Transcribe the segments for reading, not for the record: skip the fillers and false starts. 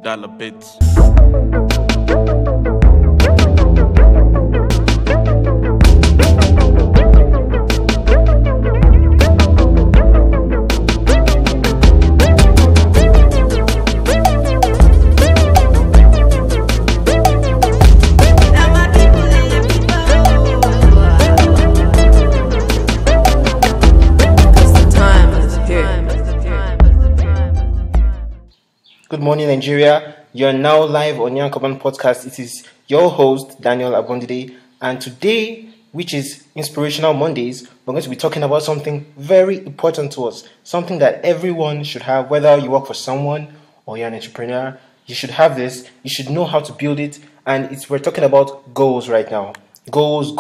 Dollar bits. Good morning, Nigeria. You are now live on Caban podcast. It is your host, Daniel Abondide, and today, which is Inspirational Mondays, we're going to be talking about something very important to us, something that everyone should have, whether you work for someone or you're an entrepreneur. You should have this. You should know how to build it, and we're talking about goals right now. Goals.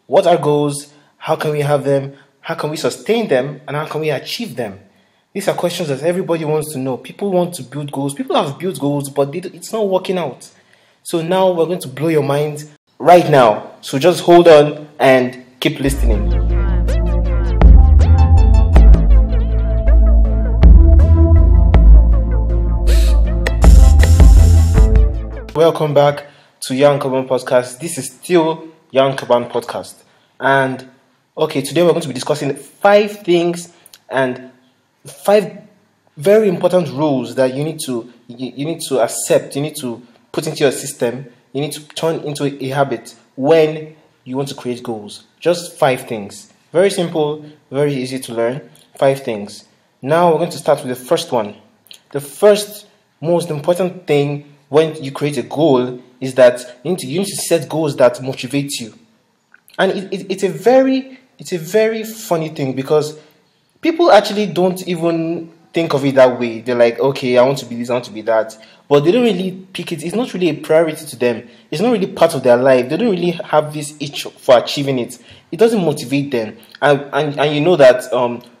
What are goals? How can we have them? How can we sustain them? And how can we achieve them? These are questions that everybody wants to know. People want to build goals. People have built goals, but it's not working out. So now we're going to blow your mind right now. So just hold on and keep listening. Welcome back to Young Caban Podcast. This is still Young Caban Podcast. And today we're going to be discussing 5 things and 5 very important rules that you need to accept, you need to put into your system, you need to turn into a habit when you want to create goals. Just 5 things. Very simple, very easy to learn. 5 things. Now we're going to start with the first one. The first most important thing when you create a goal is that you need to set goals that motivate you. And it's a very funny thing because people actually don't even think of it that way. They're like, okay, I want to be this, I want to be that. But they don't really pick it. It's not really a priority to them. It's not really part of their life. They don't really have this itch for achieving it. It doesn't motivate them. And you know that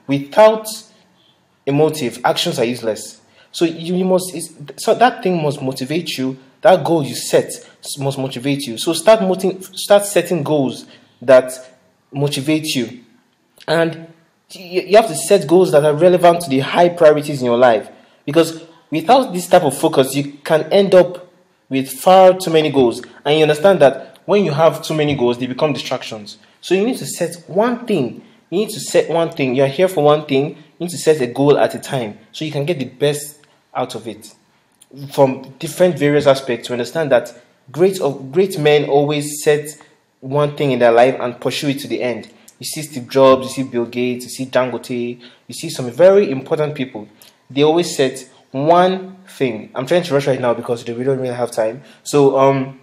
without a motive, actions are useless. So so that thing must motivate you. That goal you set must motivate you. So start setting goals that motivate you. And you have to set goals that are relevant to the high priorities in your life, because without this type of focus you can end up with far too many goals, and you understand that when you have too many goals they become distractions. So you need to set one thing. You're here for one thing. You need to set a goal at a time so you can get the best out of it from different various aspects. To understand that great men always set one thing in their life and pursue it to the end. You see Steve Jobs, you see Bill Gates, you see Dangote, you see some very important people. They always set one thing. I'm trying to rush right now because we don't really have time. So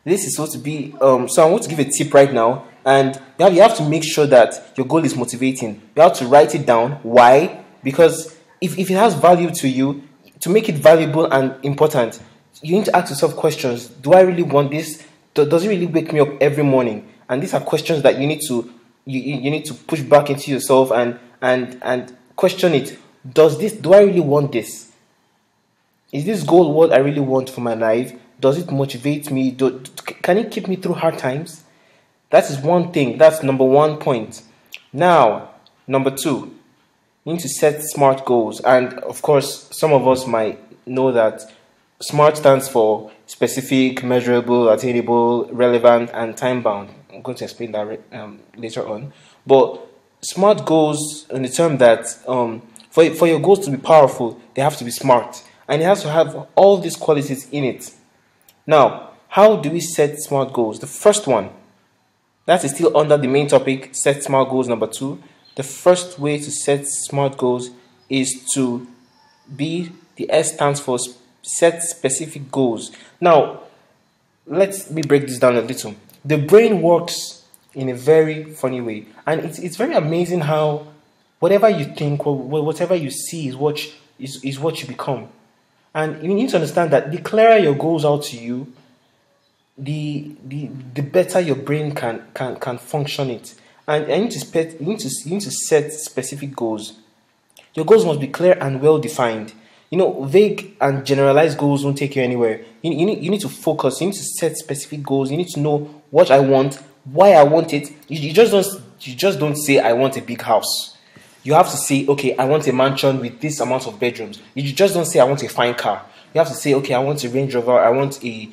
this is supposed to be so I want to give a tip right now, and you have to make sure that your goal is motivating. You have to write it down. Why? Because if it has value to you, to make it valuable and important, you need to ask yourself questions. Do I really want this? Does it really wake me up every morning? And these are questions that you need to push back into yourself and question it. Do I really want this? Is this goal what I really want for my life? Does it motivate me? Can it keep me through hard times? That is one thing. That's number 1 point. Now, number 2, you need to set SMART goals. And of course, some of us might know that SMART stands for specific, measurable, attainable, relevant, and time-bound. I'm going to explain that later on. But SMART goals, in the term that for your goals to be powerful, they have to be smart. And it has to have all these qualities in it. Now, how do we set SMART goals? The first one, that is still under the main topic, set SMART goals number 2. The first way to set SMART goals is to the S stands for set specific goals. Now, let me break this down a little. The brain works in a very funny way, and it's very amazing how whatever you think or whatever you see is what you become. And you need to understand that the clearer your goals out to you, the better your brain can function it. And you need to set specific goals. Your goals must be clear and well defined. Vague and generalized goals won't take you anywhere. You need to focus. You need to set specific goals. You need to know what I want, why I want it. You just don't say I want a big house. You have to say, okay, I want a mansion with this amount of bedrooms. You just don't say I want a fine car. You have to say, okay, I want a Range Rover, I want a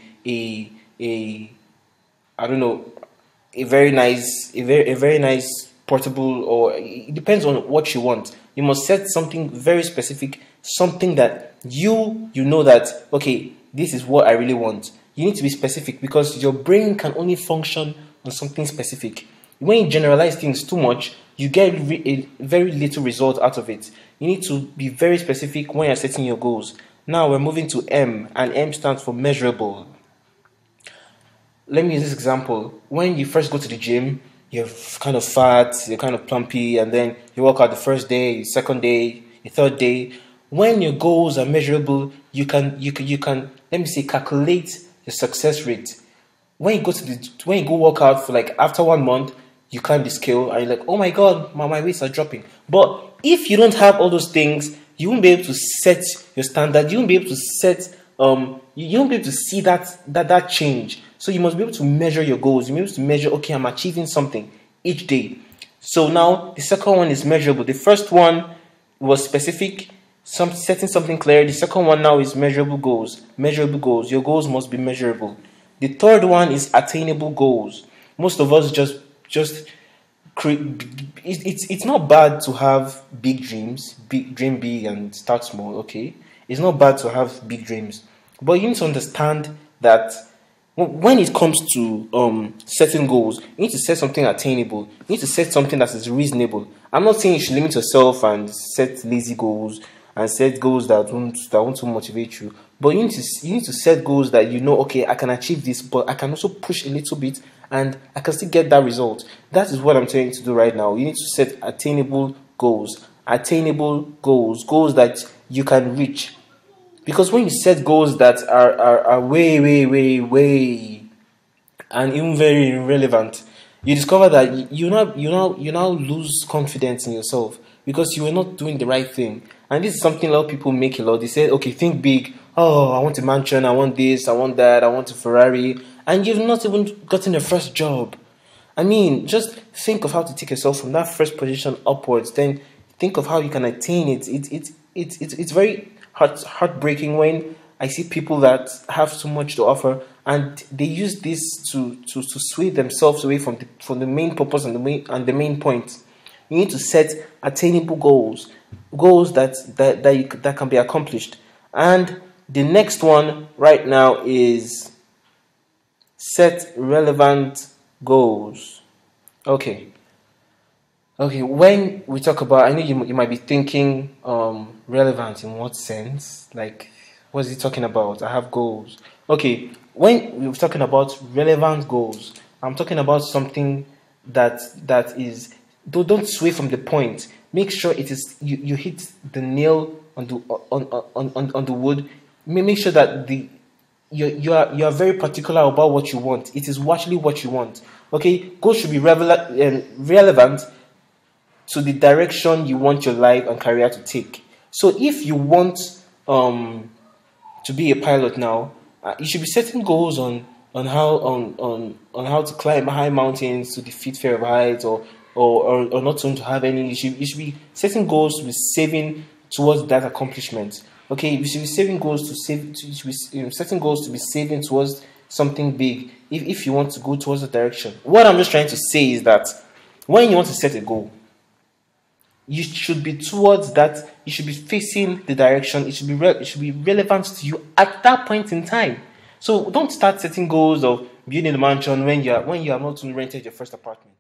I don't know, a very nice portable, or it depends on what you want. You must set something very specific, something that you know that, okay, this is what I really want. You need to be specific, because your brain can only function on something specific. When you generalize things too much, you get a very little result out of it. You need to be very specific when you're setting your goals. Now we're moving to M, and M stands for measurable. Let me use this example. When you first go to the gym, you're kind of fat, you're kind of plumpy, and then you work out the first day, the second day, the third day. When your goals are measurable, you can let me say, calculate your success rate. When you go work out for like after 1 month, you climb the scale and you're like, oh my god, my weights are dropping. But if you don't have all those things, you won't be able to set your standard. You won't be able to set you won't be able to see that change. So you must be able to measure your goals. You must be able to measure, okay, I'm achieving something each day. So now the second one is measurable. The first one was specific, setting something clear. The second one now is measurable goals. Measurable goals. Your goals must be measurable. The third one is attainable goals. Most of us just create. It's not bad to have big dreams, dream big and start small. Okay, it's not bad to have big dreams, but you need to understand that when it comes to setting goals, you need to set something attainable. You need to set something that is reasonable. I'm not saying you should limit yourself and set lazy goals and set goals that won't motivate you. But you need to set goals that you know, okay, I can achieve this, but I can also push a little bit and I can still get that result. That is what I'm trying to do right now. You need to set attainable goals. Attainable goals. Goals that you can reach. Because when you set goals that are way, and even very irrelevant, you discover that you now lose confidence in yourself because you are not doing the right thing. And this is something a lot of people make a lot. They say, okay, think big. Oh, I want a mansion, I want this, I want that, I want a Ferrari. And you've not even gotten a first job. I mean, just think of how to take yourself from that first position upwards. Then think of how you can attain it. It's very heartbreaking when I see people that have so much to offer and they use this to sway themselves away from the main purpose and the main point. You need to set attainable goals that can be accomplished. And the next one right now is set relevant goals. Okay, when we talk about, I know you might be thinking, relevant in what sense? Like, what is he talking about? I have goals. Okay, when we're talking about relevant goals, I'm talking about something that is, don't sway from the point. Make sure it is you hit the nail on the wood. Make sure that you are very particular about what you want. It is actually what you want. Okay, goals should be relevant to the direction you want your life and career to take. So if you want to be a pilot now, you should be setting goals on how to climb high mountains to defeat fear of heights, or not to have any. You should be setting goals to be saving towards that accomplishment. Okay, you should be setting goals to be saving towards something big if you want to go towards the direction. What I'm just trying to say is that when you want to set a goal, you should be towards that. You should be facing the direction. It should be relevant to you at that point in time. So don't start setting goals of building a mansion when you have not even rented your first apartment.